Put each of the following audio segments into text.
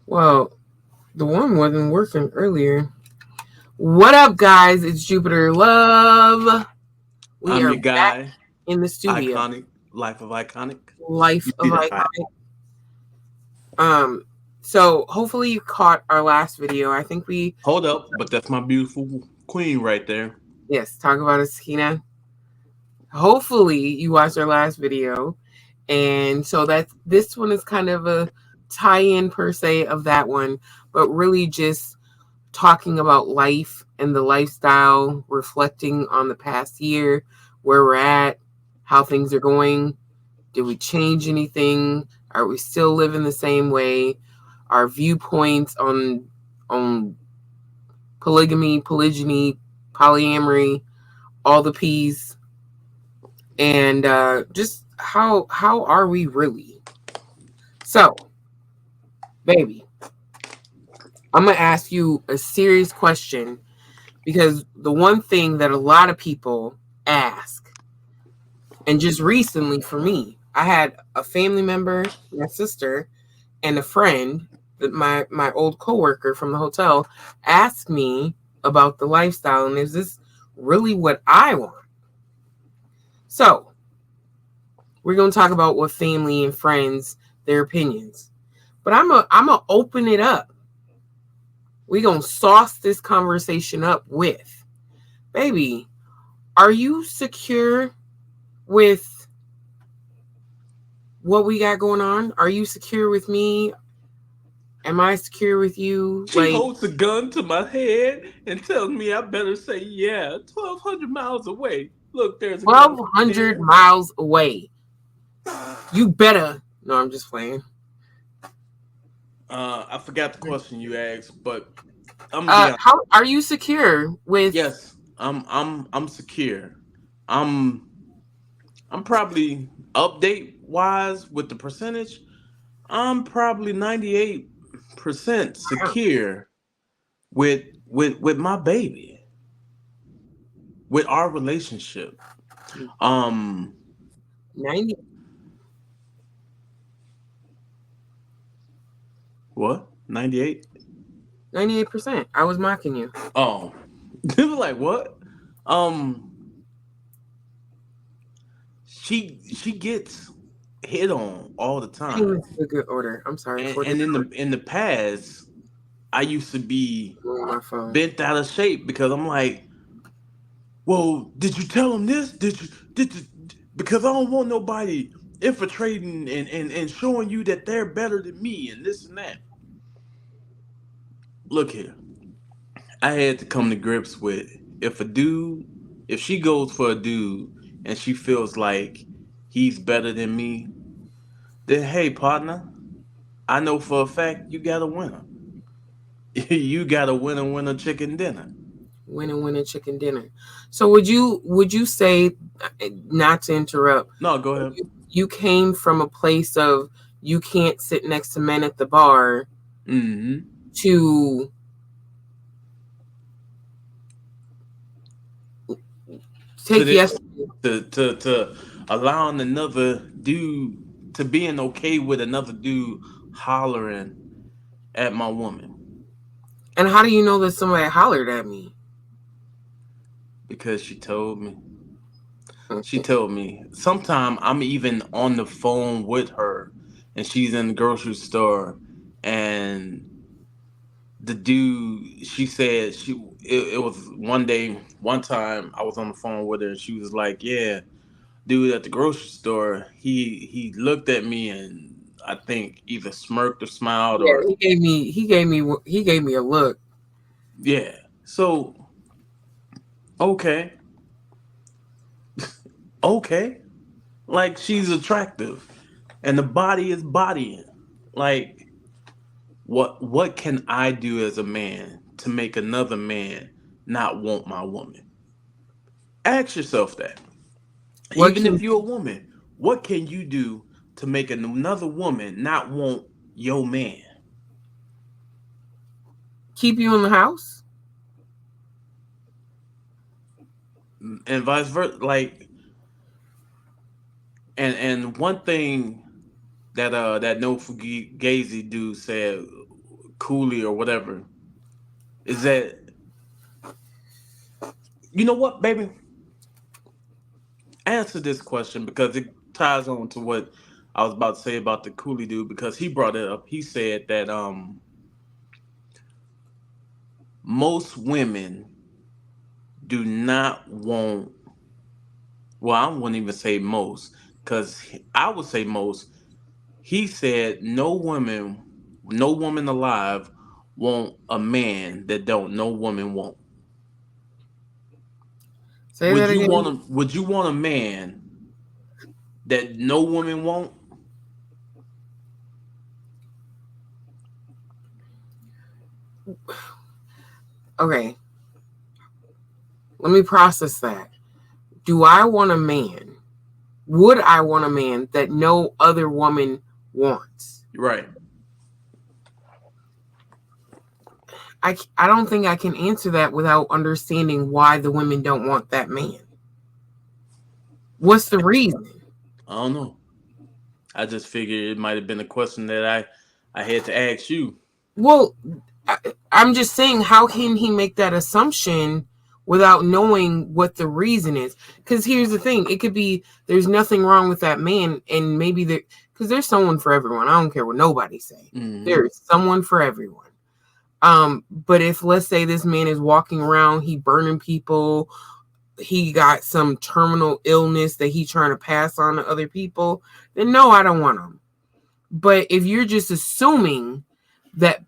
Well, the one wasn't working earlier. What up, guys? It's Jupiter Love. We I'm are your back guy, in the studio. iconic, life of iconic. Life You of see that fire? Iconic. So hopefully you caught our last video. I think we Hold up, but that's my beautiful queen right there. talk about a Sakina. Hopefully you watched our last video, and so that this one is kind of a tie-in per se of that one, but really just talking about life and the lifestyle, reflecting on the past year, where we're at, how things are going. Did we change anything? Are we still living the same way? Our viewpoints on polygamy, polygyny, polyamory, all the P's, and just how are we really? So, baby, I'm gonna ask you a serious question because the one thing that a lot of people ask, and just recently for me, I had a family member, my sister, and a friend, that my old coworker from the hotel, asked me about the lifestyle and is this really what I want? So we're gonna talk about what family and friends, their opinions. But I'm a open it up. We're gonna sauce this conversation up with, baby, are you secure with what we got going on? Are you secure with me? Am I secure with you? She Like holds a gun to my head and tells me I better say yeah. 1,200 miles away. Look, there's a gun right 1,200 there. miles away. You better. No, I'm just playing. I forgot the question you asked, but I'm gonna be honest. How are you secure with? Yes, I'm secure. I'm I'm probably update wise with the percentage. I'm probably 98% secure with my baby, with our relationship. Um, 90, what? 98? 98%. I was mocking you. Oh, they were like what? Um, she gets hit on all the Came time, into a good order. I'm sorry and for the in the past, I used to be my phone. bent out of shape because I'm like, well, did you tell him this? Did you? Because I don't want nobody infiltrating and showing you that they're better than me and this and that. Look here, I had to come to grips with if she goes for a dude and she feels like he's better than me, then hey, partner, I know for a fact you got a winner. You got a winner chicken dinner. Winning chicken dinner. So would you say, not to interrupt, No, go ahead. you came from a place of you can't sit next to men at the bar Mm-hmm. to To take this, yes? to allowing another dude to being okay with another dude hollering at my woman And how do you know that somebody hollered at me? because she told me. She told me. Sometime I'm even on the phone with her, and she's in the grocery store, and the dude. She said it was one day, one time I was on the phone with her, and she was like, "Yeah, dude at the grocery store, he looked at me and I think either smirked or smiled Yeah, or he gave me a look. yeah. So okay, okay, like she's attractive, and the body is bodying. Like what can I do as a man to make another man not want my woman? Ask yourself that. What Even can if you're a woman, what can you do to make another woman not want your man? keep you in the house? And vice versa. Like, and one thing that No Fugazi dude said, coolie or whatever is that, you know what, baby? Answer this question because it ties on to what I was about to say about the coolie dude because he brought it up. He said that most women do not want, well, I wouldn't even say most because I would say most. He said no woman alive want a man that don't no woman want. Say that again. Would you want a man that no woman want? Okay, let me process that. Do I want a man? Would I want a man that no other woman wants? Right. I don't think I can answer that without understanding why the women don't want that man. What's the reason? I don't know. I just figured it might have been a question that I had to ask you. Well, I'm just saying, how can he make that assumption without knowing what the reason is? Because here's the thing: it could be there's nothing wrong with that man, and maybe there, because there's someone for everyone. I don't care what nobody say. Mm-hmm. There's someone for everyone. But if let's say this man is walking around, he burning people, he got some terminal illness that he's trying to pass on to other people, then no, I don't want him. But if you're just assuming that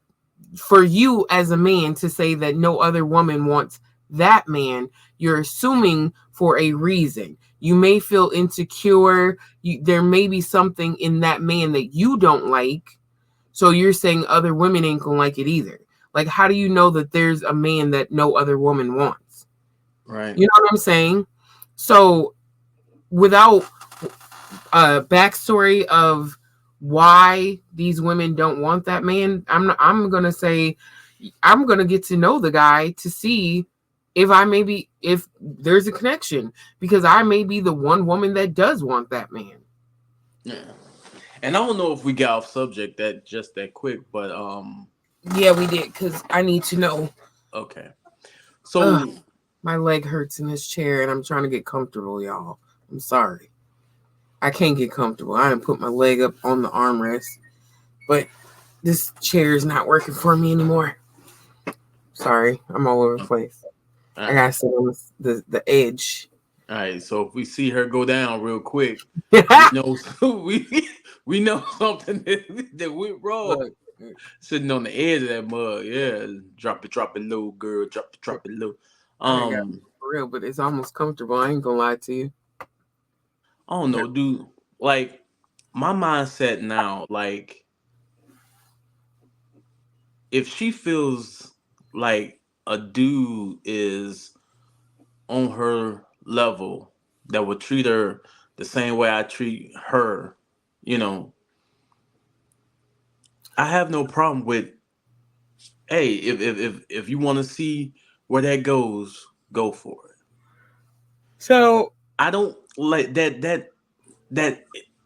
for you as a man to say that no other woman wants that man, you're assuming for a reason. You may feel insecure. There may be something in that man that you don't like. So you're saying other women ain't gonna like it either. Like, how do you know that there's a man that no other woman wants? Right. You know what I'm saying? So without a backstory of why these women don't want that man, I'm gonna say I'm gonna get to know the guy to see if there's a connection, because I may be the one woman that does want that man. Yeah. And I don't know if we got off subject that just that quick, but Yeah, we did, because I need to know. okay. Ugh, So my leg hurts in this chair and I'm trying to get comfortable, y'all. I'm sorry. I can't get comfortable. I didn't put my leg up on the armrest, but this chair is not working for me anymore. Sorry, I'm all over the place. I gotta sit on the edge. all right, so if we see her go down real quick, we Look, know we know something that went wrong. Sitting on the edge of that mug, yeah. Drop it low, girl. Drop it low. I ain't got for real, but it's almost comfortable. I ain't gonna lie to you. I don't know, dude. Like my mindset now, like if she feels like a dude is on her level that would treat her the same way I treat her, you know, I have no problem with, hey, if you want to see where that goes, go for it. So I don't like that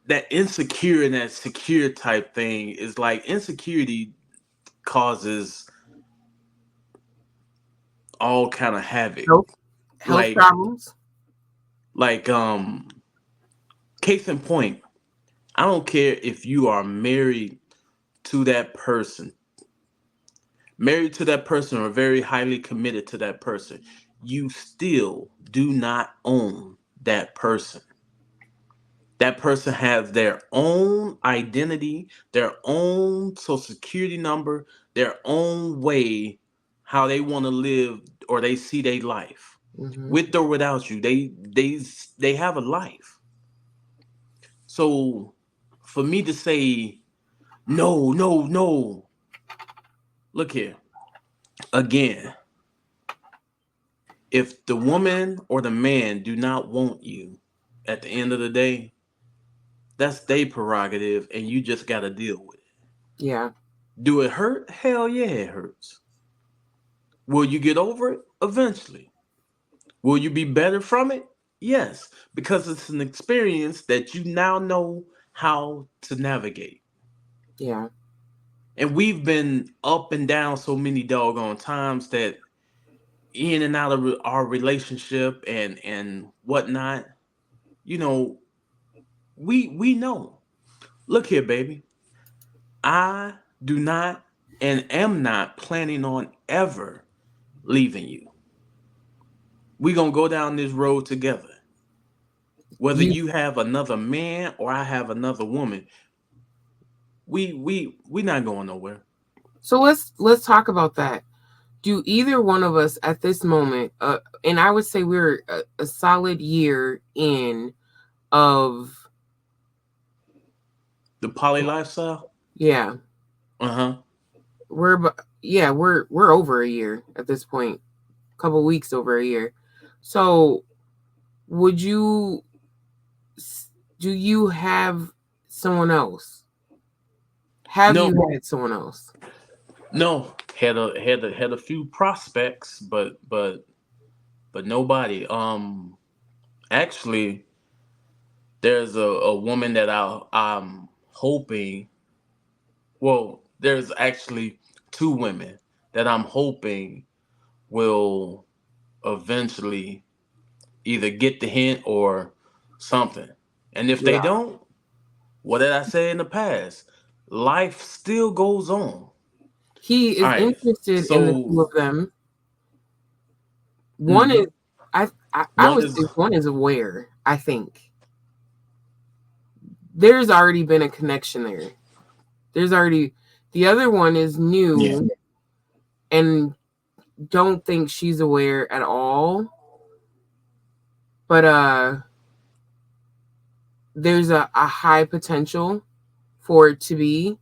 that insecure and that secure type thing is like insecurity causes all kind of havoc. health Like problems. like case in point, I don't care if you are to that person, married to that person or very highly committed to that person, you still do not own that person. That person has their own identity, their own social security number, their own way how they want to live or they see their life. Mm-hmm. With or without you, they have a life. So for me to say no, no, no, look here. Again, if the woman or the man do not want you at the end of the day, that's their prerogative and you just got to deal with it. Yeah. Do it hurt? Hell yeah, it hurts. Will you get over it? Eventually. Will you be better from it? Yes, because it's an experience that you now know how to navigate. Yeah. And we've been up and down so many doggone times that in and out of our relationship and whatnot, you know, we know. Look here, baby. I do not and am not planning on ever leaving you. We gonna go down this road together. Whether You you have another man or I have another woman, we not going nowhere. so let's talk about that. Do either one of us at this moment, and I would say we're a solid year in of, The poly lifestyle. yeah, Uh huh. we're over a year at this point, a couple weeks over a year. So would you do you have someone else? Have No, you had someone else? no. Had a few prospects, but nobody. Actually, there's a woman that I'm hoping. Well, there's actually two women that I'm hoping will eventually either get the hint or something. And if they Yeah. don't, what did I say in the past? Life still goes on. He All is right. interested in the two So, of them. One is mhm. I One would is say one is aware, I think. There's already been a connection there. There's already the other one is yeah. new and don't think she's aware at all. But there's a high potential for it to be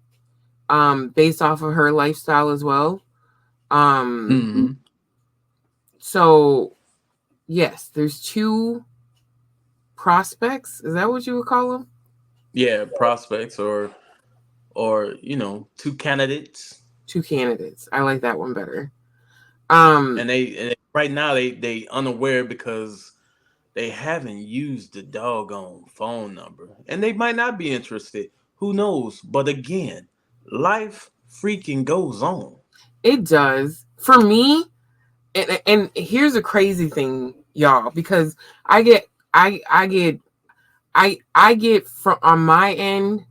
based off of her lifestyle as well. Um Hmm. so yes, there's two prospects. Is that what you would call them? Yeah, prospects or two candidates. Two candidates. I like that one better. And right now they unaware because they haven't used the doggone phone number. And they might not be interested. Who knows? But again, life freaking goes on. It does. For me, and here's a crazy thing, y'all, because I get I get I get from on my end,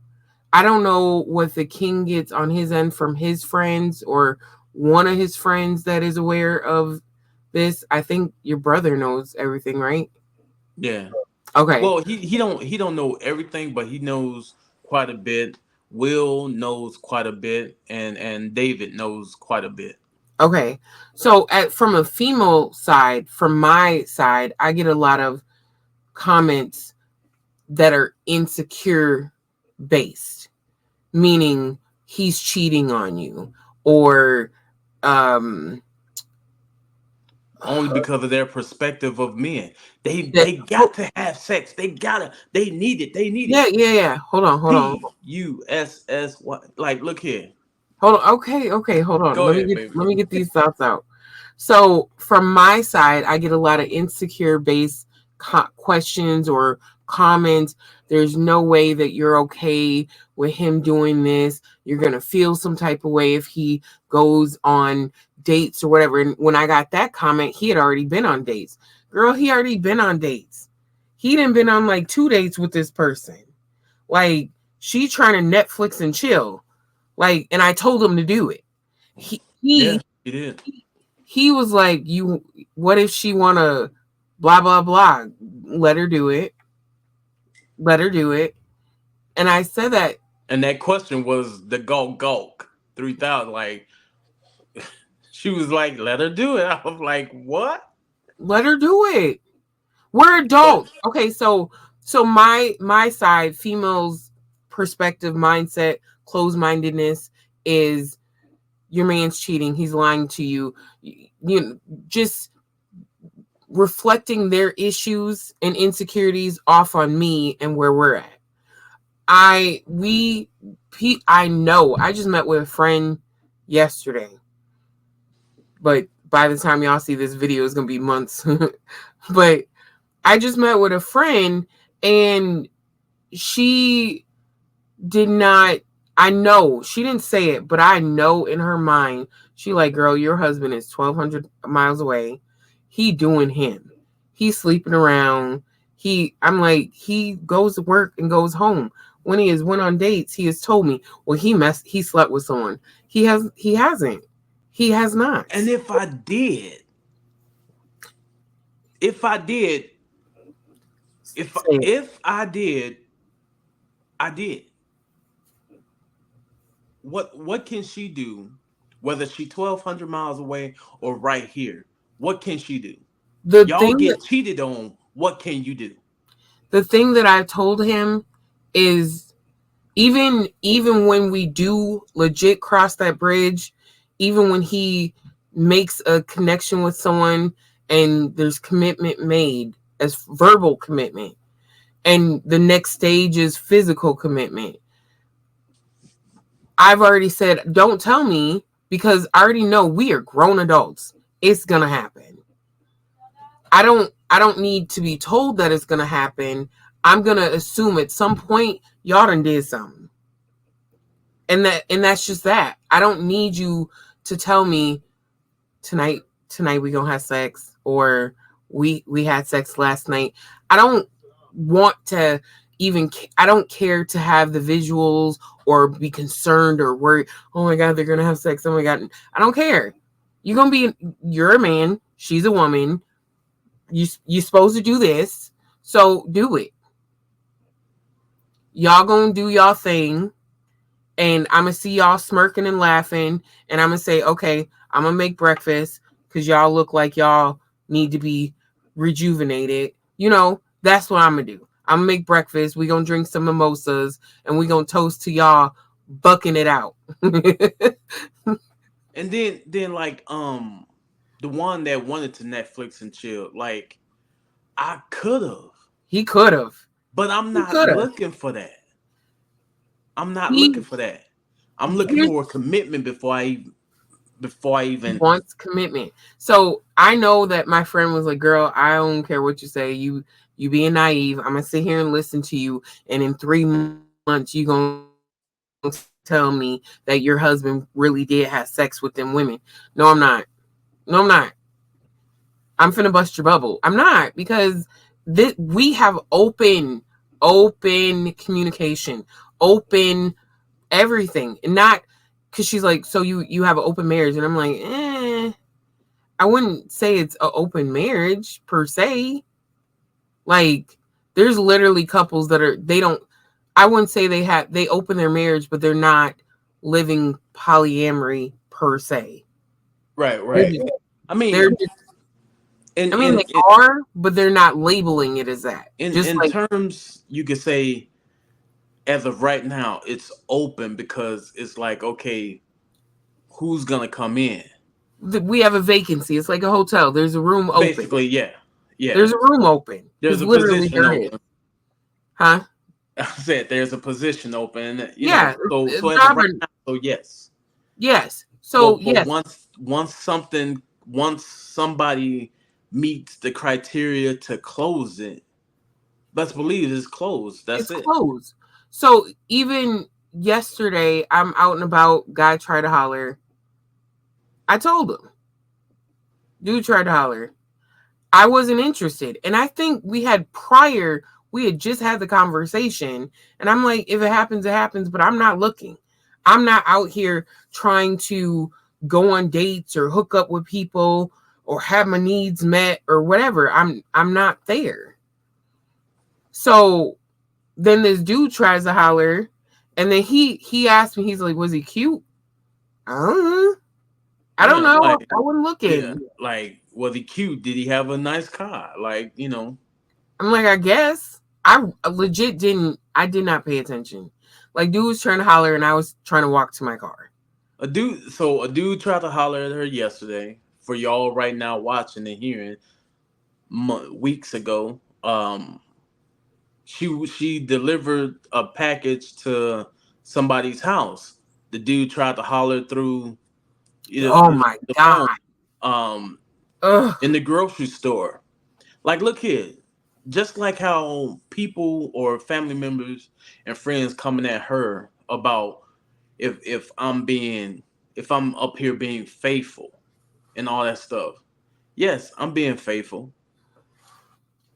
I don't know what the king gets on his end from his friends or one of his friends that is aware of this. I think your brother knows everything, right? Yeah. Okay. Well, he don't know everything, but he knows quite a bit. Will knows quite a bit, and David knows quite a bit. Okay. So from a female side, from my side, I get a lot of comments that are insecure based, meaning he's cheating on you or um Only because of their perspective of men. They that they got to have sex. They need it. They need yeah, it. yeah, yeah. Hold on. PUSSY. Like, look here. Hold on. Okay, hold on. Go ahead, baby. Let me get these thoughts out. So from my side, I get a lot of insecure based questions or comments. There's no way that you're okay with him doing this. You're gonna feel some type of way if he goes on dates or whatever. And when I got that comment, he had already been on dates. Girl, he already been on dates. He didn't been on like 2 dates with this person. Like she trying to Netflix and chill. Like, and I told him to do it. He Yeah, he he did. he was like, "You, what if she wanna, blah blah blah? Let her do it. Let her do it." And I said that, And that question was the Gulk 3000. Like, she was like, let her do it. I was like, what? let her do it. We're But adults. Okay, so my side, females perspective mindset, closed mindedness is your man's cheating. He's lying to you. You just reflecting their issues and insecurities off on me and where we're at. I know. I just met with a friend yesterday, but by the time y'all see this video, it's gonna be months. But I just met with a friend, and she did not. I know she didn't say it, but I know in her mind, she like, girl, your husband is 1,200 miles away. He doing him. He's sleeping around. I'm like, he goes to work and goes home. When he has went on dates, he has told me, well, he slept with someone. He hasn't. He has not. And if I did, Say it. if I did. What can she do? Whether she 1,200 miles away or right here, what can she do? The Y'all thing that get cheated on. What can you do? the thing that I've told him is even when we do legit cross that bridge, even when he makes a connection with someone and there's commitment made as verbal commitment, and the next stage is physical commitment, I've already said, don't tell me, because I already know we are grown adults. It's gonna happen. I don't need to be told that it's gonna happen. I'm gonna assume at some point y'all done did something. And that's just that. I don't need you to tell me tonight we gonna have sex, or we had sex last night. I don't want to even I don't care to have the visuals or be concerned or worried, oh my god, they're gonna have sex, oh my god. I don't care. You're a man, she's a woman. You're supposed to do this, so do it. Y'all gonna do y'all thing, and I'm gonna see y'all smirking and laughing, and I'm gonna say, okay, I'm gonna make breakfast because y'all look like y'all need to be rejuvenated. That's what I'm gonna do. I'm gonna make breakfast. We gonna drink some mimosas, and we gonna toast to y'all bucking it out. And then like the one that wanted to Netflix and chill, like I could have, He could have. but I'm He not could have. looking for that. I'm not looking He for that. I'm looking here's for a commitment before I even. wants commitment. So I know that my friend was like, "Girl, I don't care what you say. You being naive. I'm gonna sit here and listen to you, and in 3 months you gonna tell me that your husband really did have sex with them women." No, I'm not. No, I'm not. I'm finna bust your bubble. I'm not, because we have open communication, open everything, and not because she's like, so you have an open marriage, and I'm like, I wouldn't say it's an open marriage per se. Like, there's literally couples that are they don't. I wouldn't say they open their marriage, but they're not living polyamory per se. Right, They're right. just, I they're mean, just in I mean, they in in are, but they're not labeling it as that. Just in like terms, you could say as of right now, it's open because it's like, okay, who's gonna come in? we have a vacancy. It's like a hotel. There's a room open. Basically, yeah, yeah. There's a room open There's because a literally position there is, open. huh? I said there's a position open. Yeah, So as of job right and now, so yes. yes. So But yes, once somebody meets the criteria to close it, best believe it's closed. That's it's it. closed. So even yesterday, I'm out and about. Guy tried to holler. I told him, dude tried to holler. I wasn't interested. And I think we had just had the conversation. And I'm like, if it happens, it happens, but I'm not looking. I'm not out here trying to go on dates or hook up with people or have my needs met or whatever. I'm not there. So then this dude tries to holler, and then he asked me, he's like, was he cute? I don't know. I don't Yeah, know. like I wasn't yeah, looking. like was he cute? Did he have a nice car? Like. I'm like, I guess. I legit I did not pay attention. Like, dude was trying to holler, and I was trying to walk to my car. A dude tried to holler at her yesterday. For y'all right now watching and hearing, weeks ago, she delivered a package to somebody's house. The dude tried to holler through Oh the, my the phone, god. um, Ugh. in the grocery store. Like, look here, just like how people or family members and friends coming at her about if I'm up here being faithful and all that stuff. Yes, I'm being faithful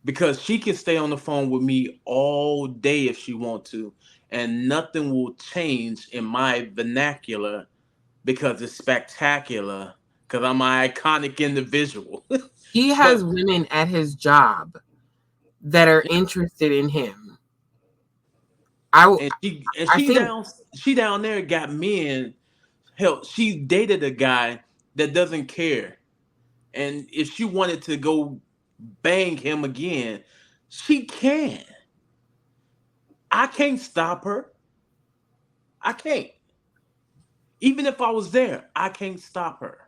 because she can stay on the phone with me all day if she want to, and nothing will change in my vernacular because it's spectacular because I'm an iconic individual. He But has women at his job that are yeah, interested in him. I and I think she down there got men. Hell, she dated a guy that doesn't care, and if she wanted to go bang him again, she can. I can't stop her. I can't. Even if I was there, I can't stop her.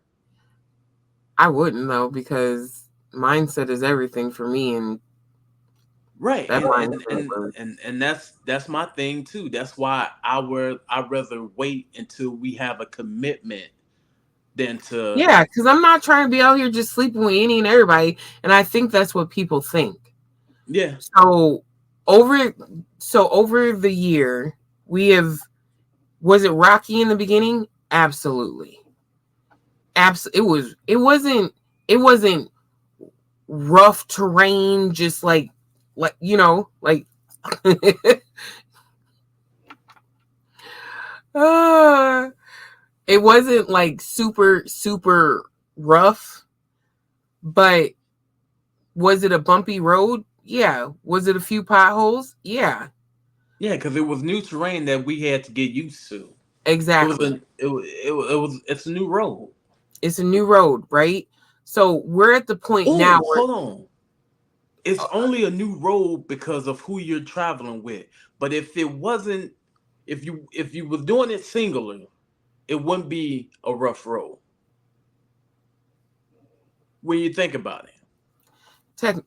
I wouldn't though, because mindset is everything for me, and Right, that mindset was and that's my thing too. That's why I'd rather wait until we have a commitment than to. yeah, because I'm not trying to be out here just sleeping with any and everybody, and I think that's what people think. Yeah, So over over the year, we have was it rocky in the beginning? Absolutely. It wasn't rough terrain, just like like uh, it wasn't like super rough, but was it a bumpy road? Yeah. Was it a few potholes? Yeah. yeah, because it was new terrain that we had to get used to. Exactly. It's a new road. It's a new road, right? So we're at the point now Oh, where hold on. It's uh, only a new road because of who you're traveling with. But if it wasn't, if you were doing it singular, it wouldn't be a rough road. When you think about it,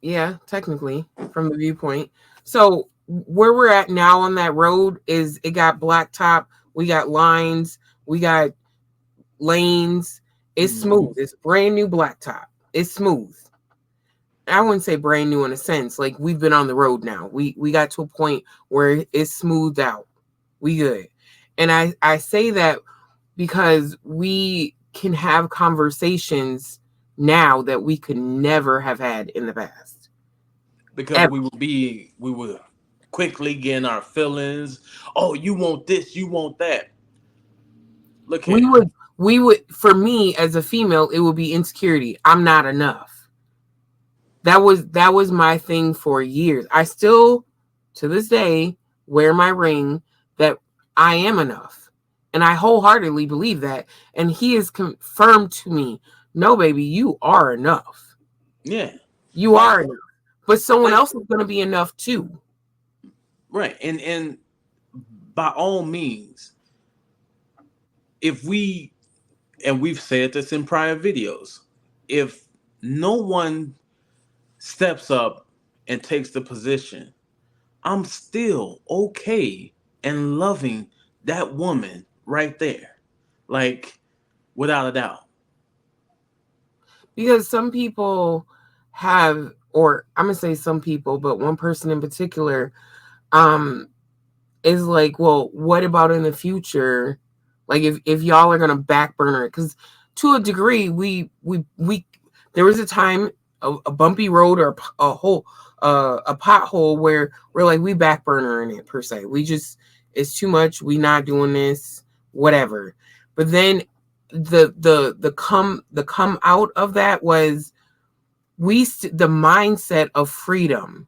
yeah, technically from the viewpoint. So where we're at now on that road is it got blacktop, we got lines, we got lanes. It's hmm smooth. It's brand new blacktop. It's smooth. I wouldn't say brand new in a sense. Like we've been on the road now. We got to a point where it's smoothed out. We good. And I say that because we can have conversations now that we could never have had in the past. because Ever. we would quickly get in our feelings. Oh, you want this, you want that. Look We here. would for me as a female, it would be insecurity. I'm not enough. That was my thing for years. I still to this day wear my ring that I am enough. And I wholeheartedly believe that. And he has confirmed to me, no, baby, you are enough. Yeah, You like are enough. But someone like else is going to be enough too. right, and by all means, if we and we've said this in prior videos, if no one steps up and takes the position, I'm still okay and loving that woman right there. Like, without a doubt. Because some people have, or I'm going to say some people, but one person in particular, um, is like, well, what about in the future? Like if y'all are gonna back burner it, because to a degree, we there was a time a bumpy road or a hole a pothole where we're like we back burnering it per se. We just it's too much. We not doing this, whatever. But then the come out of that was the mindset of freedom,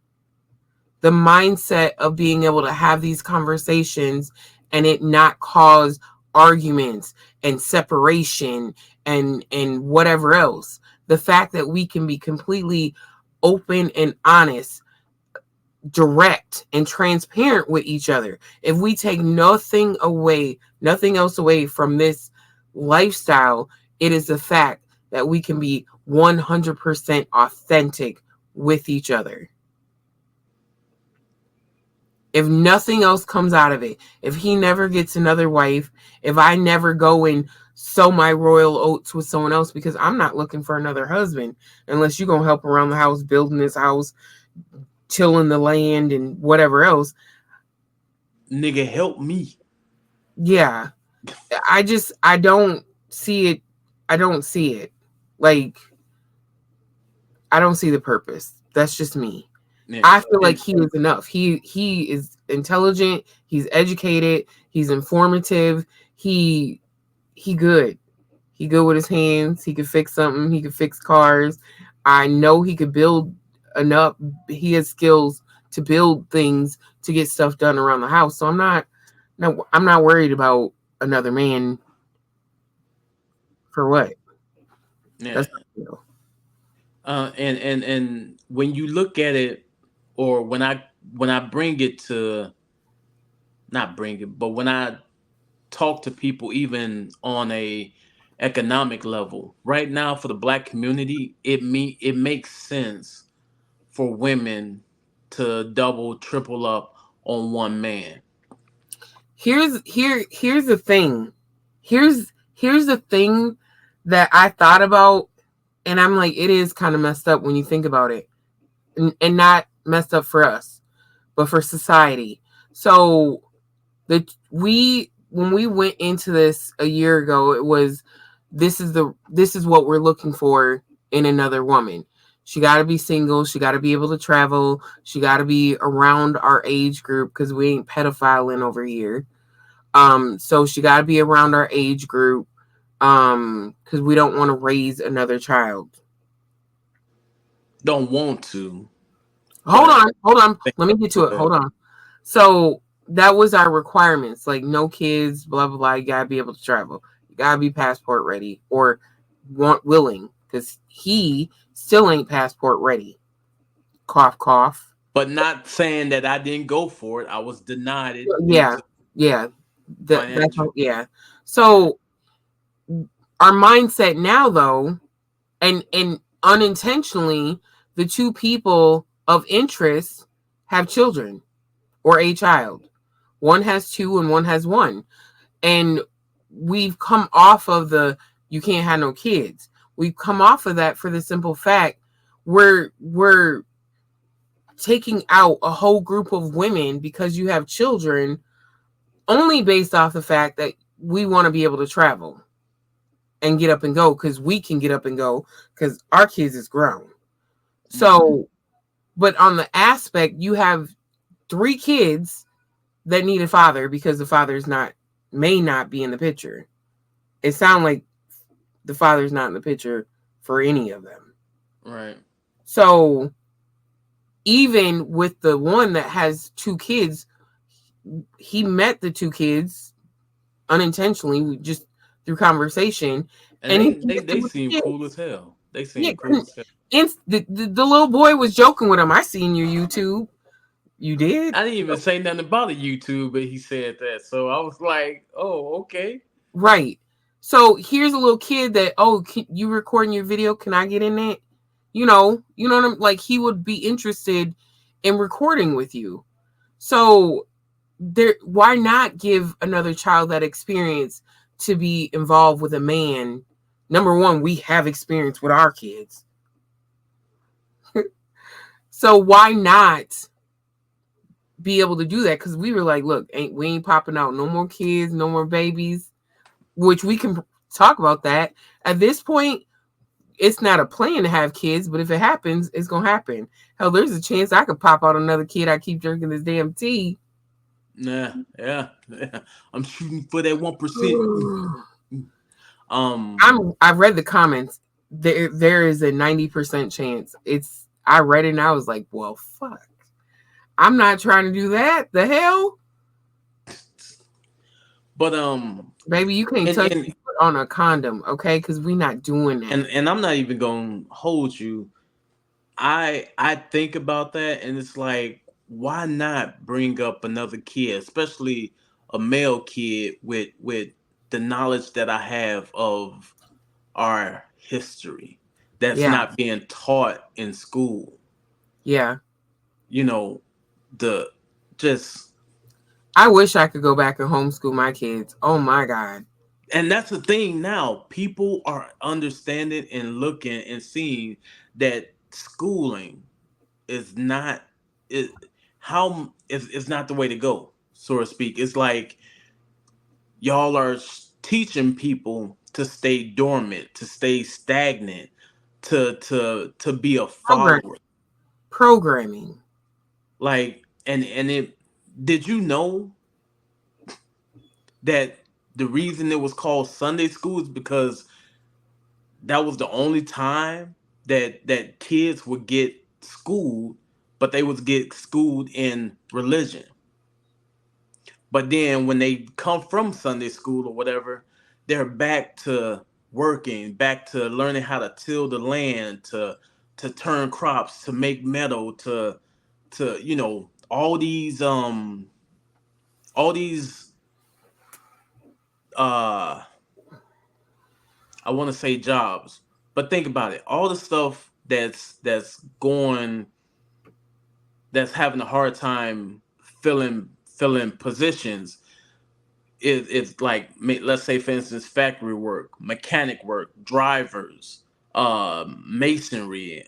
the mindset of being able to have these conversations and it not cause arguments and separation and whatever else. The fact that we can be completely open and honest, direct and transparent with each other. If we take nothing else away from this lifestyle, it is the fact that we can be 100% authentic with each other. If nothing else comes out of it, if he never gets another wife, if I never go and sow my royal oats with someone else, because I'm not looking for another husband unless you're going to help around the house, building this house, tilling the land and whatever else. Nigga, help me. Yeah. I don't see it. I don't see it. Like, I don't see the purpose. That's just me. Yeah, I feel like and he is enough. He is intelligent, he's educated, he's informative, he he good. He good with his hands, he could fix something, he could fix cars. I know he could build enough, he has skills to build things to get stuff done around the house. So I'm not, no, I'm not worried about another man for what. yeah, That's not, you know. and when you look at it, or when I bring it to, not bring it, but when I talk to people, even on a economic level, right now for the black community, it makes sense for women to double, triple up on one man. Here's the thing. Here's the thing that I thought about, and I'm like, it is kind of messed up when you think about it, and not messed up for us, but for society. So the we when we went into this a year ago, it was this is what we're looking for in another woman. She got to be single. She got to be able to travel. She got to be around our age group because we ain't pedophiling over here. So she got to be around our age group. Because we don't want to raise another child. Don't want to, Hold but on, hold on. think Let me get to it. to, Hold on. So that was our requirements, like no kids, blah blah blah. You gotta be able to travel. You gotta be passport ready or want willing, because he still ain't passport ready. Cough cough. but not saying that I didn't go for it. I was denied it due Yeah, to yeah. That's financial. yeah. So our mindset now, though, and unintentionally, the two people of interest have children or a child. One has two and one has one. And we've come off of the you can't have no kids. We've come off of that for the simple fact we're taking out a whole group of women because you have children, only based off the fact that we want to be able to travel and get up and go because we can get up and go because our kids is grown. Hmm. So, but on the aspect, you have three kids that need a father because the father's not may not be in the picture. It sounds like the father's not in the picture for any of them. Right. So even with the one that has two kids, he met the two kids unintentionally, just through conversation, And and he they connected with seem the cool kids. as hell. They Yeah, seem cool as hell. the little boy was joking with him. I seen your YouTube. You did? I didn't even say nothing about a YouTube, but he said that. So I was like, oh, okay. Right. So here's a little kid that, oh, you recording your video? Can I get in it? You know what I'm like. He would be interested in recording with you. So there, why not give another child that experience to be involved with a man? Number one, we have experience with our kids, so why not be able to do that? Because we were like, look, we ain't popping out no more kids, no more babies, which we can talk about that at this point. It's not a plan to have kids, but if it happens, it's gonna happen. Hell, there's a chance I could pop out another kid. I keep drinking this damn tea. Nah, yeah, yeah. I'm shooting for that 1%. Um, I read the comments. There is a 90% chance. I read it and I was like, well, fuck. I'm not trying to do that. The hell, but baby, you can't and touch and me on a condom, okay? Because we not doing that. and I'm not even gonna hold you. I think about that, and it's like, why not bring up another kid, especially a male kid with the knowledge that I have of our history that's Yeah, not being taught in school. yeah. You know, the just I wish I could go back and homeschool my kids. Oh my god. and that's the thing now. People are understanding and looking and seeing that schooling is not it how is not the way to go, so to speak. It's like y'all are teaching people to stay dormant, to stay stagnant, to be a Program, follower. programming. Like, and it, did you know that the reason it was called Sunday school is because that was the only time that kids would get schooled, but they would get schooled in religion. But then when they come from Sunday school or whatever, they're back to working, back to learning how to till the land, to turn crops, to make metal, to all these uh I want to say jobs. But think about it. All the stuff that's going that's having a hard time filling positions is like, let's say for instance, factory work, mechanic work, drivers, masonry,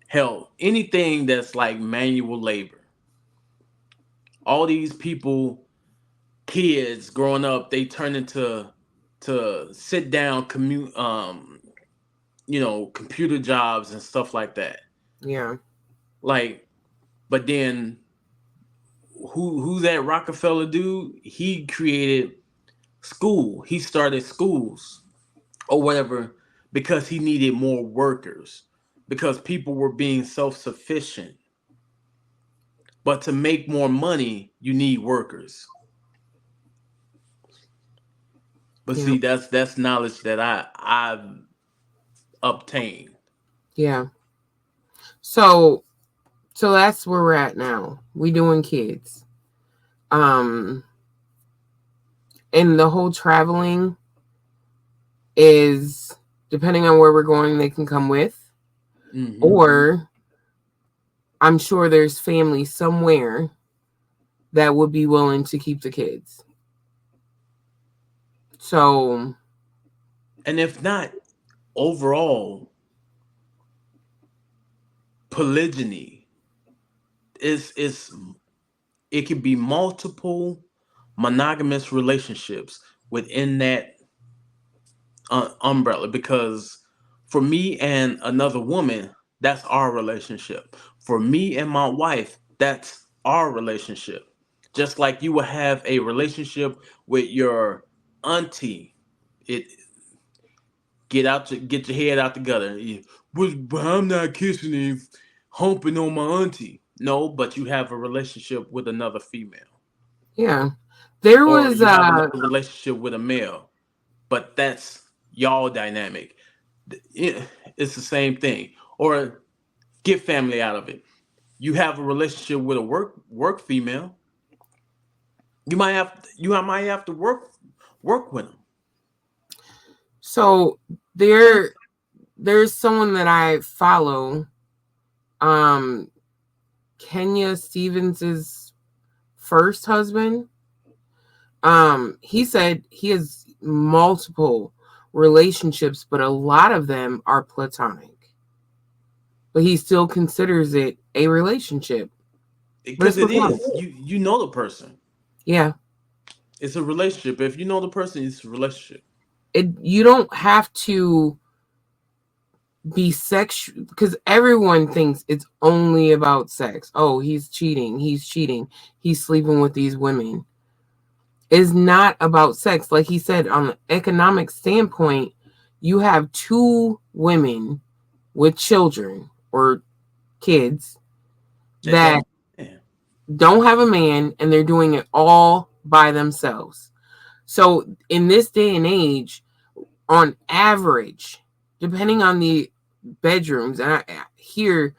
hell, anything that's like manual labor. All these people, kids growing up, they turn into to sit down commute, computer jobs and stuff like that. Yeah, Like, but then who's that Rockefeller dude? He created school. He started schools or whatever because he needed more workers, because people were being self-sufficient. But to make more money, you need workers. But yeah, see, that's knowledge that I've obtained. yeah. So so that's where we're at now. We doing kids. Um and the whole traveling is depending on where we're going, they can come with. Hmm. Or I'm sure there's family somewhere that would be willing to keep the kids. So And if not, overall, polygyny is it can be multiple monogamous relationships within that umbrella, because for me and another woman, that's our relationship. For me and my wife, that's our relationship. Just like you will have a relationship with your auntie. It get your head out together. But I'm not kissing him, humping on my auntie. No, but you have a relationship with another female, yeah. There or was you have another relationship with a male. But that's y'all dynamic. It's the same thing. Or get family out of it. You have a relationship with a work female. You might have to work with them. so there's someone that I follow, um Kenya Stevens's first husband. He said he has multiple relationships, but a lot of them are platonic. But he still considers it a relationship. But it's Because it platonic. is. You know the person. Yeah. It's a relationship. If you know the person, it's a relationship. You don't have to be sexual because everyone thinks it's only about sex. Oh, he's cheating. He's cheating. He's sleeping with these women. It's not about sex. Like he said, on an economic standpoint, you have two women with children or kids That that don't. Yeah. don't have a man and they're doing it all by themselves. So in this day and age, on average, depending on the bedrooms, and here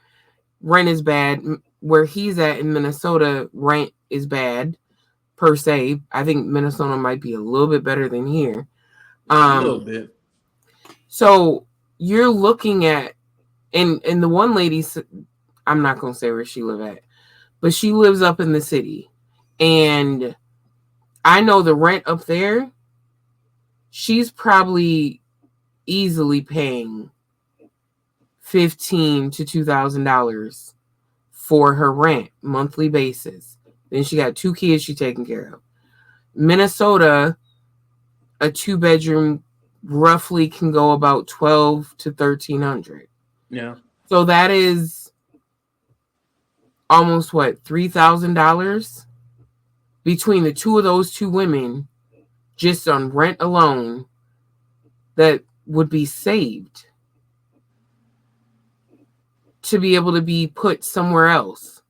rent is bad. Where he's at in Minnesota, rent is bad per se. I think Minnesota might be a little bit better than here. A little Um, bit. so you're looking at, and the one lady, I'm not gonna say where she live at, but she lives up in the city, and I know the rent up there. She's probably easily paying $1,500 to $2,000 for her rent monthly basis. Then she got two kids she's taking care of. Minnesota, a 2-bedroom roughly can go about 12 to 1300. Yeah. So that is almost what, $3,000 between the two of those two women just on rent alone that would be saved to be able to be put somewhere else.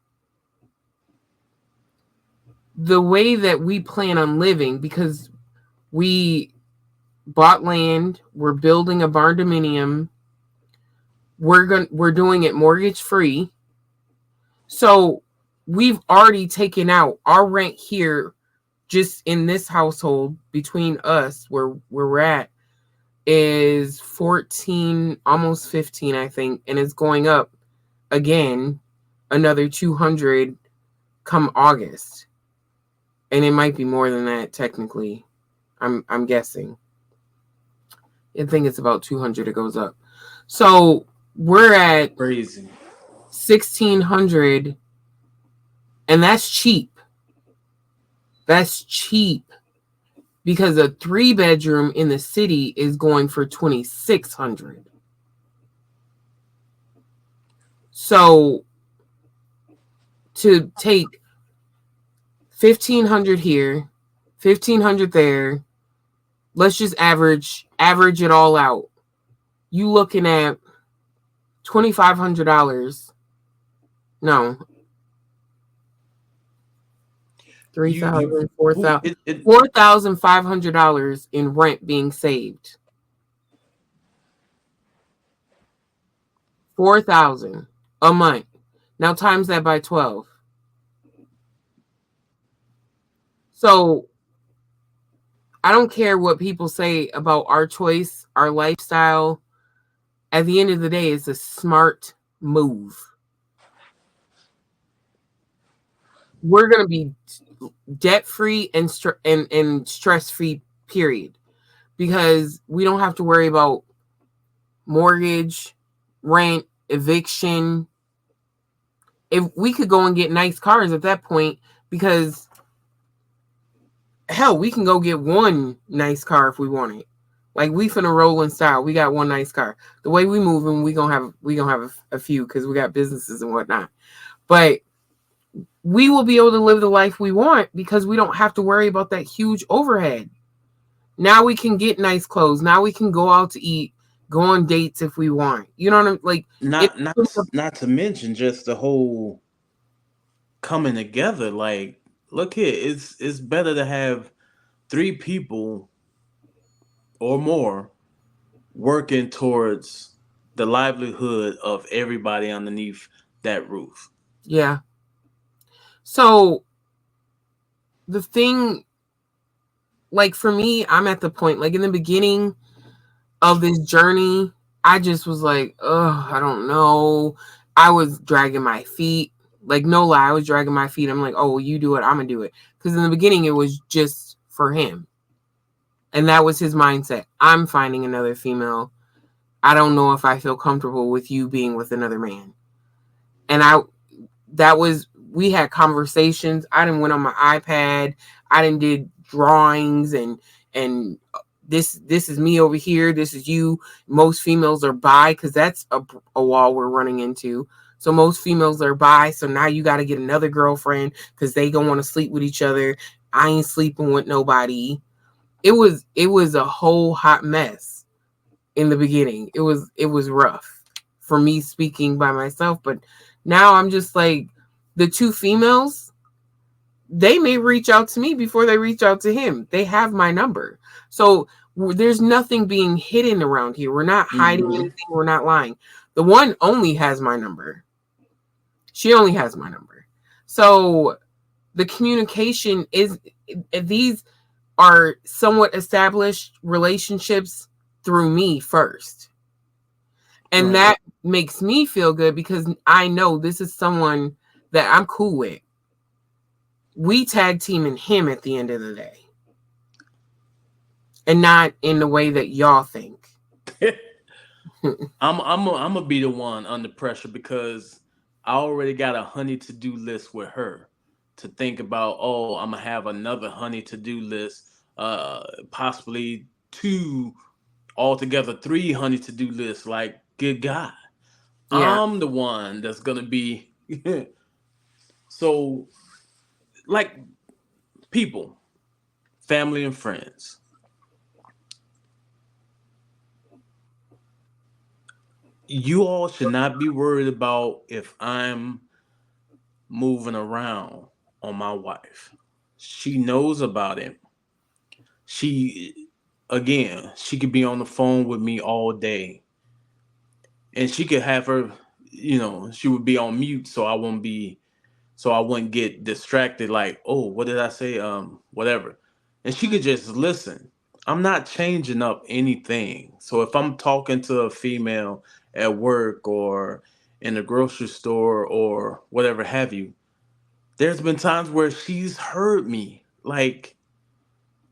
The way that we plan on living, because we bought land, we're building a barn dominium, we're doing it mortgage free. So we've already taken out our rent here just in this household between us where we're at is 14, almost 15, I think, and it's going up again another 200 come August. And it might be more than that technically. I'm guessing. I think it's about 200 it goes up. So we're at Crazy. 1600, and that's cheap. That's cheap because a 3-bedroom in the city is going for 2600. So to take 1500 here, 1500 there, let's just average it all out. You looking at $2,500. No, You 3,000, who it $4,500 in rent being saved. 4,000 a month. Now times that by 12. So I don't care what people say about our choice, our lifestyle. At the end of the day, it's a smart move. We're gonna be debt free and stress free. Period. Because we don't have to worry about mortgage, rent, eviction. If we could go and get nice cars at that point, because hell, we can go get one nice car if we want it. Like we finna roll in style. We got one nice car. The way we moving, we gonna have a few because we got businesses and whatnot. But we will be able to live the life we want because we don't have to worry about that huge overhead. Now we can get nice clothes. Now we can go out to eat, go on dates if we want. You know what I'm like? It, not to mention just the whole coming together. Like, look here, it's better to have three people or more working towards the livelihood of everybody underneath that roof. yeah. So the thing, like for me, I'm at the point, like in the beginning of this journey, I just was like, oh, I don't know. I was dragging my feet. Like, no lie, I was dragging my feet. I'm like, oh, well, you do it, I'm gonna do it. Because in the beginning, it was just for him. And that was his mindset. I'm finding another female. I don't know if I feel comfortable with you being with another man. And we had conversations. I didn't went on my iPad. I didn't did drawings and this is me over here. This is you. Most females are bi because that's a wall we're running into. So most females are bi. So now you got to get another girlfriend because they don't want to sleep with each other. I ain't sleeping with nobody. It was a whole hot mess in the beginning. It was rough for me speaking by myself, but now I'm just like the two females, they may reach out to me before they reach out to him. They have my number. So there's nothing being hidden around here. We're not hiding Mm-hmm. anything. We're not lying. The one only has my number. She only has my number. So the communication is, these are somewhat established relationships through me first. And Right. that makes me feel good because I know this is someone that I'm cool with. We tag teaming him at the end of the day. And not in the way that y'all think. I'm gonna be the one under pressure because I already got a honey to do list with her. to think about, oh, I'm gonna have another honey to do list, possibly two, altogether three honey to do lists. Like, good God, Yeah. I'm the one that's gonna be so, like, people, family and friends. You all should not be worried about if I'm moving around on my wife. She knows about it. She, again, she could be on the phone with me all day, and she could have her, she would be on mute, so I wouldn't get distracted. Like, oh, what did I say? Whatever, and she could just listen. I'm not changing up anything. So if I'm talking to a female at work or in the grocery store or whatever have you, there's been times where she's heard me. Like,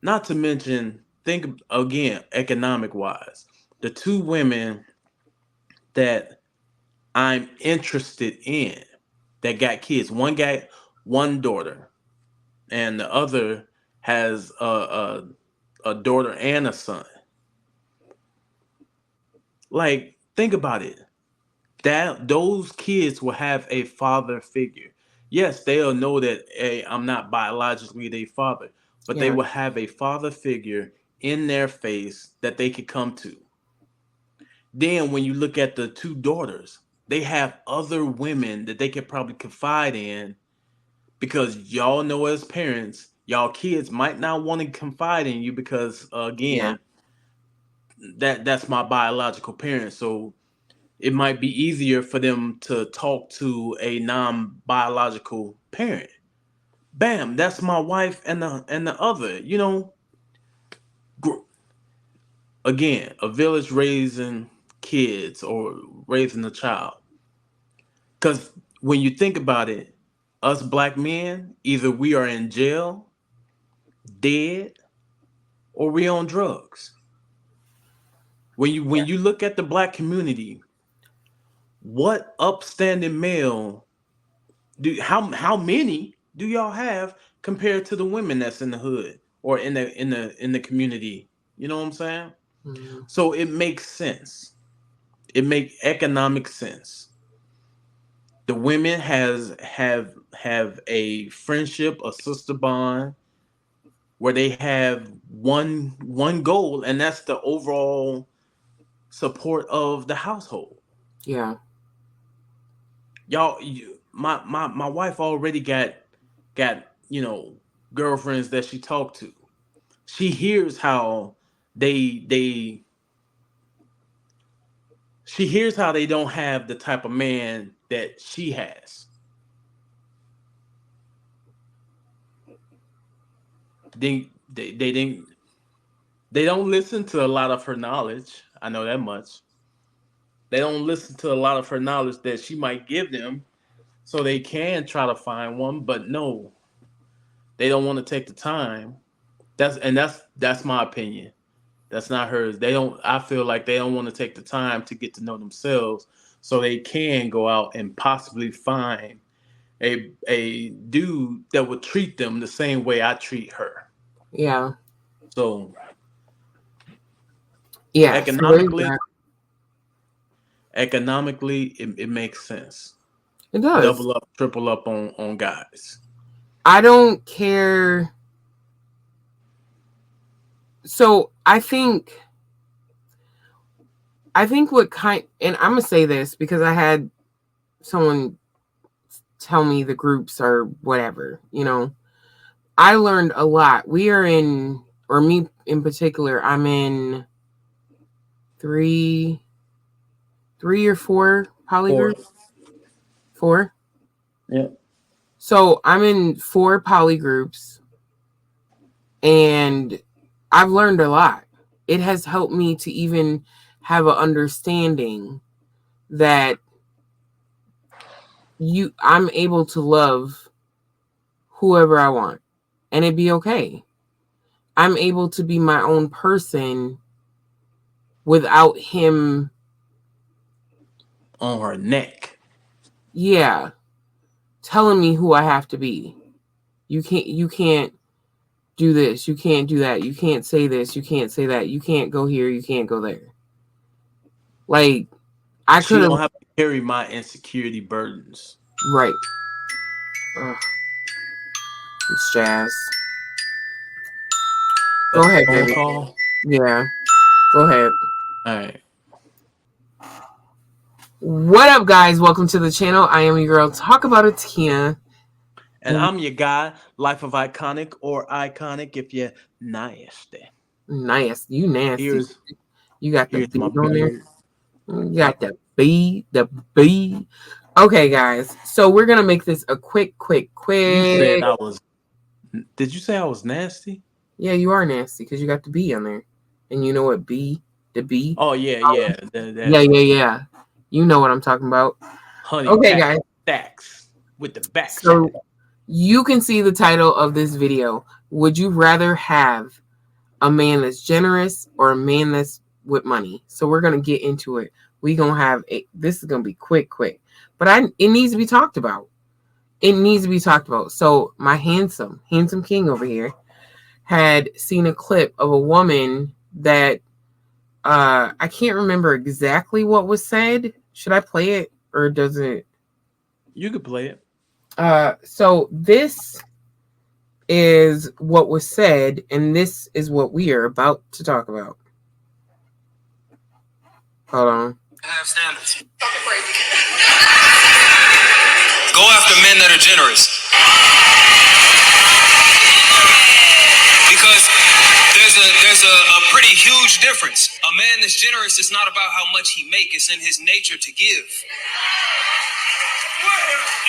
not to mention, think again, economic wise, the two women that I'm interested in that got kids. One got one daughter, and the other has a daughter and a son. Like, think about it. That those kids will have a father figure. Yes, they'll know that, hey, I'm not biologically their father, but they Yeah. will have a father figure in their face that they could come to. Then when you look at the two daughters, they have other women that they could probably confide in, because y'all know as parents, y'all kids might not want to confide in you because, Yeah. again, that's my biological parent. So it might be easier for them to talk to a non-biological parent. Bam, that's my wife and the other. Gr- Again, a village raising kids or raising a child. Because when you think about it, us black men, either we are in jail, dead, or we on drugs. When you look at the black community, what upstanding male do how many do y'all have compared to the women that's in the hood or in the community? You know what I'm saying? Mhm. So it makes sense. It makes economic sense. The women have a friendship, a sister bond, where they have one goal, and that's the overall support of the household. Yeah. Y'all, my wife already got girlfriends that she talked to. She hears how they she hears how they don't have the type of man that she has. They didn't they don't listen to a lot of her knowledge. I know that much. They don't listen to a lot of her knowledge that she might give them, so they can try to find one. But no, they don't want to take the time. That's my opinion. That's not hers. They don't. I feel like they don't want to take the time to get to know themselves, so they can go out and possibly find a dude that would treat them the same way I treat her. Yeah. So Yeah. So there's economically, that. it makes sense. It does. Double up, triple up on guys. I don't care. So I think what kind, and I'm gonna say this because I had someone tell me the groups or whatever, I learned a lot. We are in, or me in particular, I'm in three, three or four poly Or groups. Four. yeah, So I'm in four poly groups, and I've learned a lot. It has helped me to even have an understanding that I'm able to love whoever I want and it'd be okay. I'm able to be my own person without him, on her neck. yeah, telling me who I have to be. You can't do this, you can't do that, you can't say this, you can't say that, you can't go here, you can't go there. Like I She could have don't have to carry my insecurity burdens. right. Ugh, it's Jazz. Go That's a ahead, phone baby. call. Yeah, go ahead. All right. What up, guys? Welcome to the channel. I am your girl. Talk about it, Tina. And I'm your guy, Life of Iconic or Iconic if you're nasty. Nice. You nasty. Here's You got the here's B my on there. beard. You got the B. The B. Okay, guys. So we're gonna make this a quick. You said I was. Did you say I was nasty? Yeah, you are nasty because you got the B on there, and you know what B? The B. Oh yeah, Oh, yeah. yeah, That yeah, yeah. You know what I'm talking about. honey Okay, pack guys. stacks with the back So chat. you can see the title of this video. Would you rather have a man that's generous or a man that's with money? So we're gonna get into it. We gonna have this is gonna be quick, but it needs to be talked about. It needs to be talked about. So my handsome king over here had seen a clip of a woman that I can't remember exactly what was said. Should I play it or does it? You could play it. So this is what was said, and this is what we are about to talk about. Hold on. Have standards. Go after men that are generous. Because there's a pretty huge difference. A man that's generous is not about how much he makes, it's in his nature to give.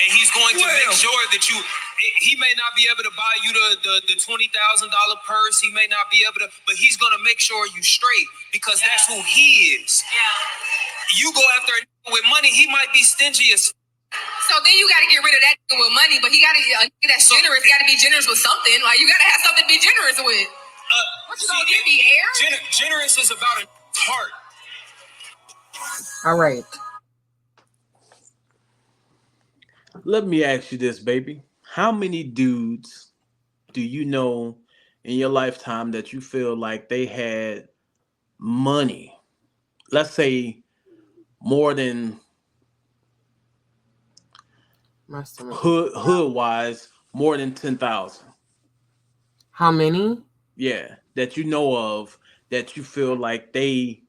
And he's going to make sure that he may not be able to buy you the $20,000 purse. He may not be able to, but he's going to make sure you straight because that's who he is. Yeah. You go after a nigga with money, he might be stingy as. So then you got to get rid of that nigga with money, but he got to that's generous. Got to be generous with something. Like you got to have something to be generous with. What you gonna give me, air? Generous is about a heart. All right. Let me ask you this, baby. How many dudes do you know in your lifetime that you feel like they had money? Let's say more than My stomach. hood wise, more than 10,000. How many? Yeah, that you know of that you feel like they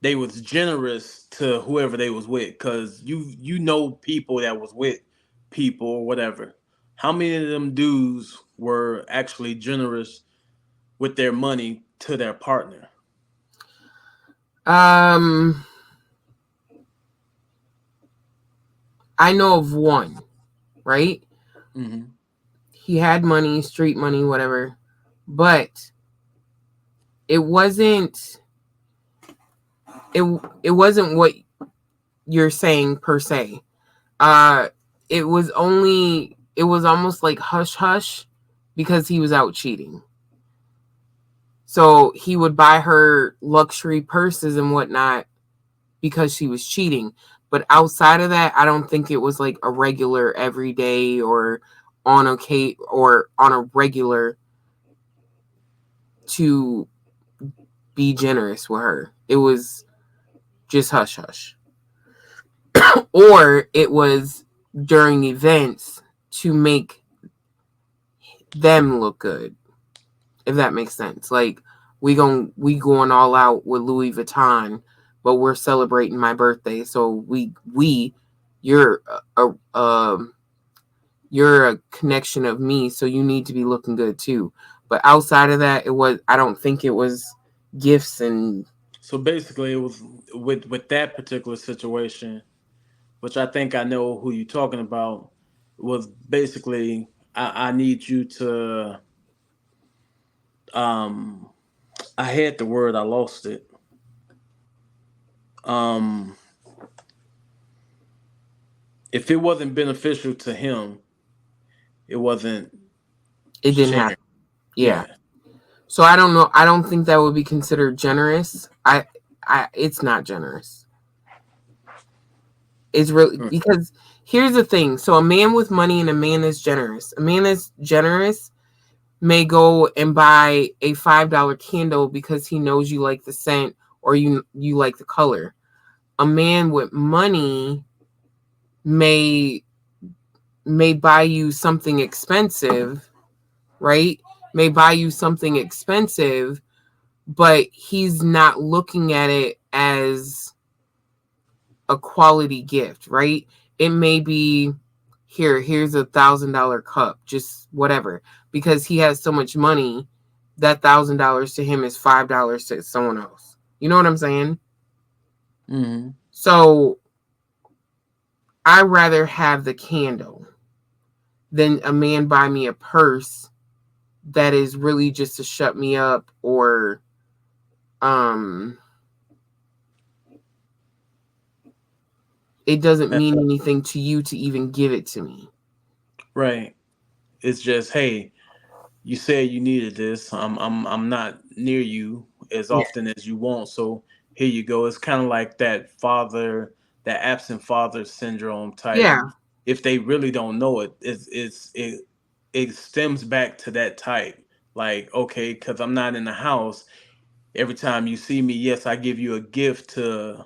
was generous to whoever they was with because you know people that was with people or whatever. How many of them dudes were actually generous with their money to their partner? Um, I know of one. Right? Mm-hmm. He had money, street money, whatever, but it wasn't. It wasn't what you're saying per se. Uh, it was only. It was almost like hush hush because he was out cheating. So he would buy her luxury purses and whatnot because she was cheating. But outside of that, I don't think it was like a regular everyday or on a regular to be generous with her. It was just hush hush. Or it was during events to make them look good. If that makes sense. Like we going all out with Louis Vuitton, but we're celebrating my birthday. So you're you're a connection of me, so you need to be looking good too. But outside of that, I don't think it was gifts and So basically, it was with that particular situation, which I think I know who you're talking about. Was basically I need you to um I had the word, I lost it. Um, if it wasn't beneficial to him, it wasn't it didn't sharing. happen. Yeah. Yeah. So I don't know. I don't think that would be considered generous. It's not generous. It's really Hmm. because Here's the thing. So a man with money and a man that's generous. A man that's generous may go and buy a $5 candle because he knows you like the scent or you like the color. A man with money may buy you something expensive, right? May buy you something expensive, but he's not looking at it as a quality gift, right? It may be here's $1,000 cup, just whatever, because he has so much money. That $1,000 to him is $5 to someone else. You know what I'm saying? Mm-hmm. So I rather have the candle than a man buy me a purse that is really just to shut me up, or um it doesn't mean anything to you to even give it to me. Right. It's just, hey, you said you needed this. I'm not near you as Yeah. often as you want, so here you go. It's kind of like that absent father syndrome type. Yeah. If they really don't know it, it stems back to that type. Like, okay, because I'm not in the house. Every time you see me, yes, I give you a gift to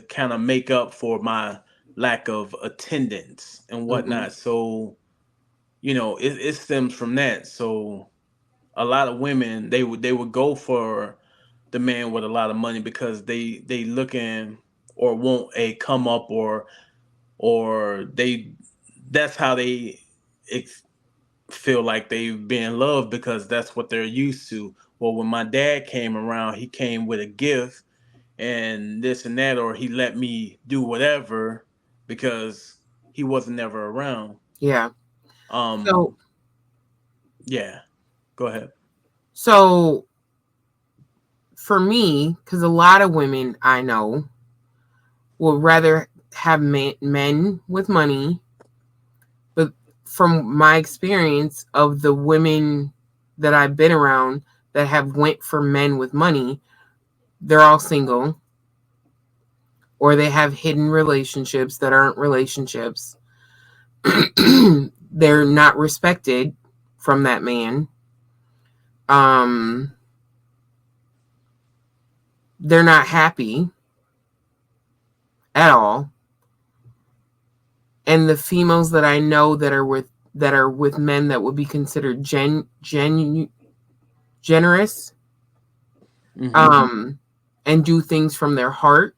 kind of make up for my lack of attendance and Hmm. whatnot. So it stems from that. So a lot of women they would go for the man with a lot of money because they looking or want a come up, or they that's how they ex- feel like they've been loved because that's what they're used to. Well, when my dad came around, he came with a gift and this and that, or he let me do whatever because he wasn't ever around. Yeah. So um yeah, go ahead. so for me, because a lot of women I know would rather have men with money, but from my experience of the women that I've been around that have went for men with money, they're all single, or they have hidden relationships that aren't relationships. They're not respected from that man. Um, they're not happy at all. And the females that I know that are with men that would be considered generous, Hmm. um, and do things from their heart,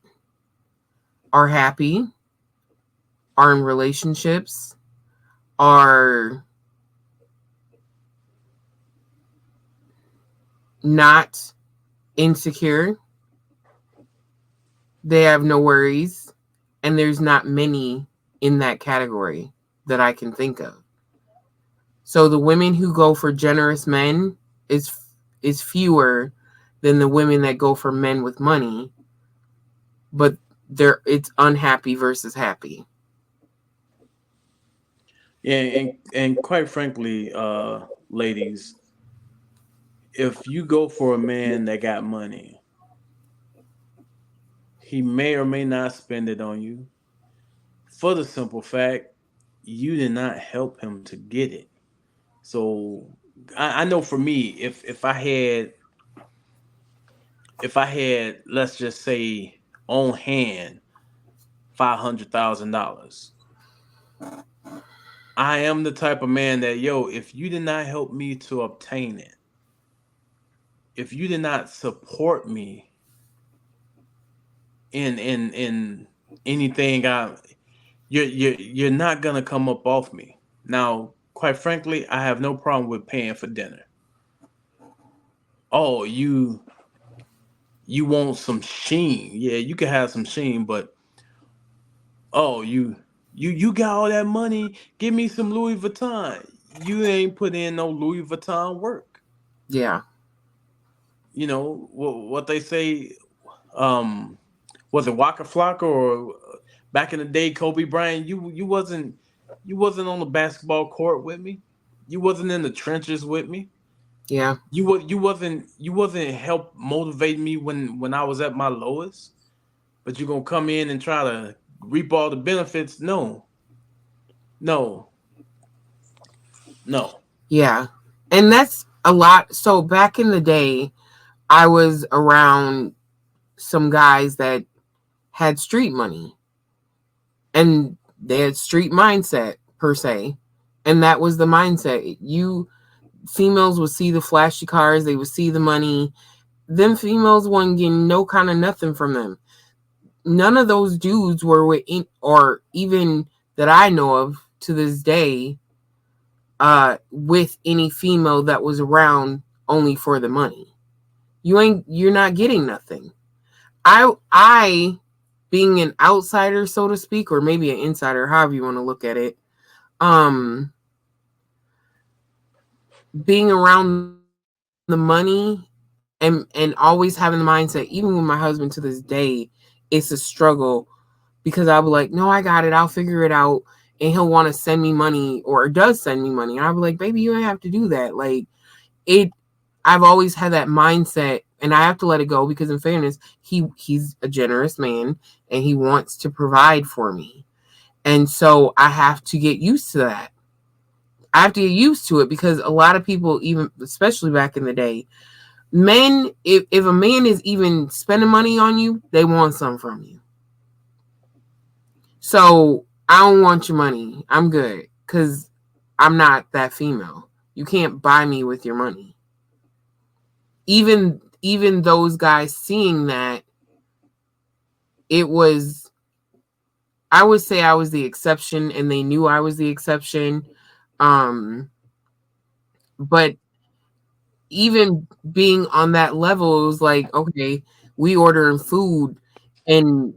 are happy, are in relationships, are not insecure. They have no worries, and there's not many in that category that I can think of. So the women who go for generous men is fewer than the women that go for men with money, but it's unhappy versus happy. Yeah, and quite frankly, ladies, if you go for a man that got money, he may or may not spend it on you for the simple fact you did not help him to get it. So I know for me, if I had, let's just say, on hand $500,000, I am the type of man that, yo, if you did not help me to obtain it, if you did not support me in anything, you're not gonna come up off me. Now, quite frankly, I have no problem with paying for dinner. Oh, you want some sheen? Yeah, you can have some sheen, but oh, you got all that money? Give me some Louis Vuitton. You ain't put in no Louis Vuitton work. Yeah. What they say. Um, was it Waka Flocka or back in the day, Kobe Bryant? You wasn't on the basketball court with me. You wasn't in the trenches with me. Yeah. You wasn't help motivate me when I was at my lowest. But you gonna come in and try to reap all the benefits? No. No, no. Yeah. And that's a lot. So back in the day, I was around some guys that had street money and they had street mindset per se. And that was the mindset. You females would see the flashy cars, they would see the money. Them females wasn't getting no kind of nothing from them. None of those dudes were with, or even that I know of to this day, with any female that was around only for the money. You're not getting nothing. I being an outsider, so to speak, or maybe an insider, however you want to look at it, um, being around the money and always having the mindset, even with my husband to this day, it's a struggle because I'll be like, no, I got it, I'll figure it out. And he'll want to send me money or does send me money. And I'll be like, baby, you don't have to do that. Like it I've always had that mindset and I have to let it go because in fairness, he's a generous man and he wants to provide for me. And so I have to get used to that. I have to get used to it because a lot of people, even especially back in the day, men, if a man is even spending money on you, they want some from you. So I don't want your money. I'm good because I'm not that female. You can't buy me with your money. Even those guys seeing that, it was, I would say I was the exception and they knew I was the exception. But even being on that level, it was like, okay, we ordering food and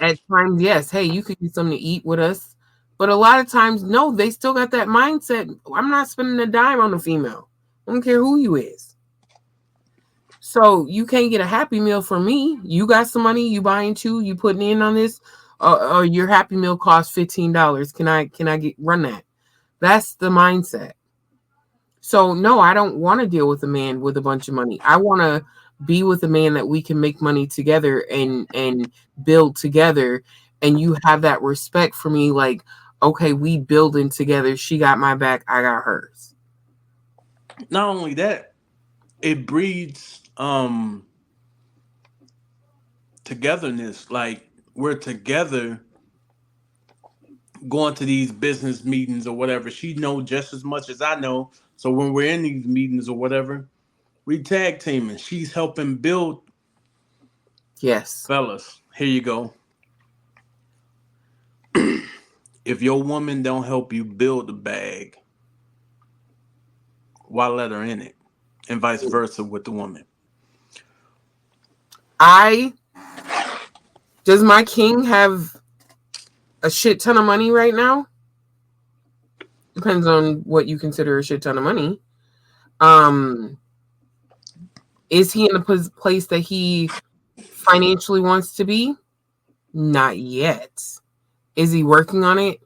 at times, yes, hey, you could get something to eat with us. But a lot of times, no, they still got that mindset. I'm not spending a dime on a female. I don't care who you is. So you can't get a Happy Meal from me. You got some money, you buying two, you putting in on this, or your Happy Meal costs $15. Can I get run that? That's the mindset. So no, I don't want to deal with a man with a bunch of money. I want to be with a man that we can make money together and build together. And you have that respect for me, like, okay, we building together. She got my back, I got hers. Not only that, it breeds togetherness. Like we're together going to these business meetings or whatever. She knows just as much as I know. So when we're in these meetings or whatever, we tag teaming. She's helping build. Yes. Fellas, here you go. If your woman don't help you build the bag, why let her in it? And vice versa with the woman. I Does my king have a shit ton of money right now? Depends on what you consider a shit ton of money. Um, is he in a place that he financially wants to be? Not yet. Is he working on it?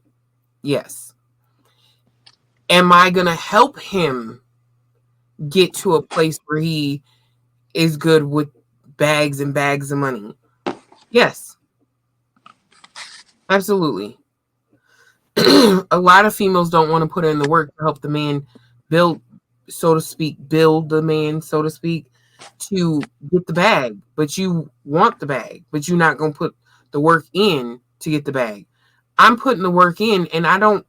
Yes. Am I going to help him get to a place where he is good with bags and bags of money? Yes. Absolutely. A lot of females don't want to put in the work to help the man build, so to speak, build the man, so to speak, to get the bag. But you want the bag, but you're not going to put the work in to get the bag. I'm putting the work in, and I'm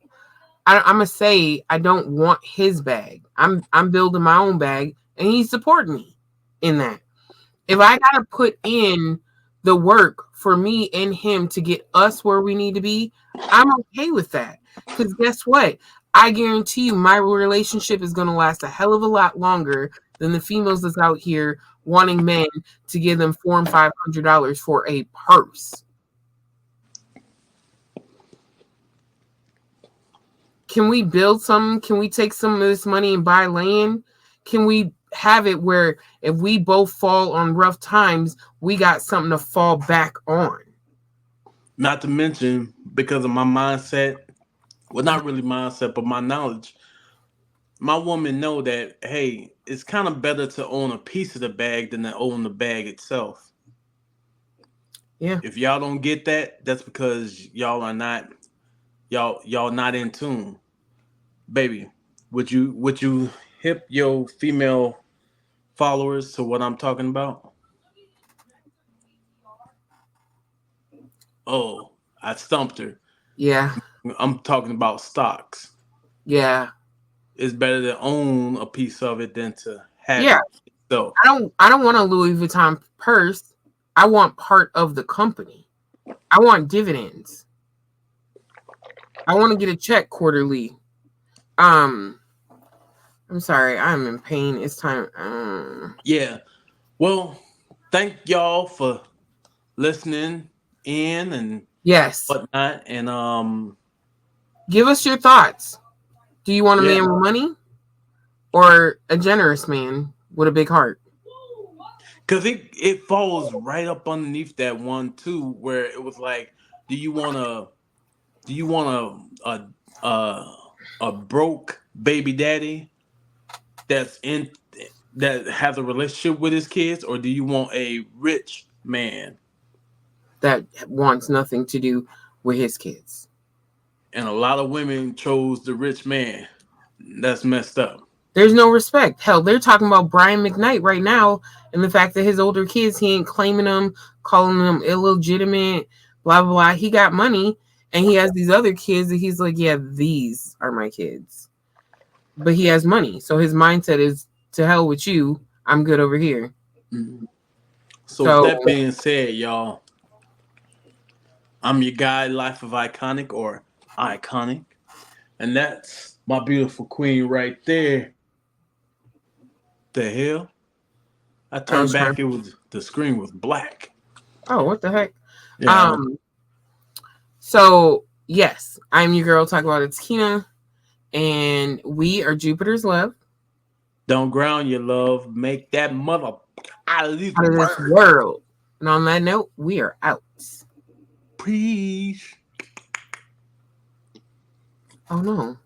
gonna say I don't want his bag. I'm building my own bag, and he's supporting me in that. If I gotta put in the work for me and him to get us where we need to be, I'm okay with that. Because guess what? I guarantee you my relationship is gonna last a hell of a lot longer than the females that's out here wanting men to give them $400 and $500 for a purse. Can we build some? Can we take some of this money and buy land? Can we have it where if we both fall on rough times, we got something to fall back on? Not to mention, because of my mindset, well, not really mindset, but my knowledge, my woman know that, hey, it's kind of better to own a piece of the bag than to own the bag itself. Yeah. If y'all don't get that, that's because y'all are not y'all not in tune, baby. Would you hip your female followers to what I'm talking about? Oh, I stumped her. Yeah. I'm talking about stocks. Yeah. It's better to own a piece of it than to have Yeah. it. So I don't want a Louis Vuitton purse. I want part of the company. I want dividends. I want to get a check quarterly. Um, I'm sorry, I'm in pain. It's time. yeah. Well, thank y'all for listening in and Yes. whatnot. And Give us your thoughts. Do you want a yeah, man with money or a generous man with a big heart? because it falls right up underneath that one too, where it was like, do you want to a a broke baby daddy that's in that has a relationship with his kids, or do you want a rich man? That wants nothing to do with his kids. And a lot of women chose the rich man. That's messed up. There's no respect. Hell, they're talking about Brian McKnight right now and the fact that his older kids, he ain't claiming them, calling them illegitimate, blah, blah, blah. He got money and he has these other kids that he's like, yeah, these are my kids. But he has money. So his mindset is to hell with you. I'm good over here. Mhm. So with So, that being said, y'all, I'm your guy, Life of Iconic or Iconic, and that's my beautiful queen right there. The hell? I I turned was trying. back. It was the screen was black. Oh, what the heck? Yeah. Um, so yes, I'm your girl. Talk about it's Kina, and we are Jupiter's Love Don't ground your love. Make that mother out of this out of this world. world. And on that note, we are out. Preach. Oh no.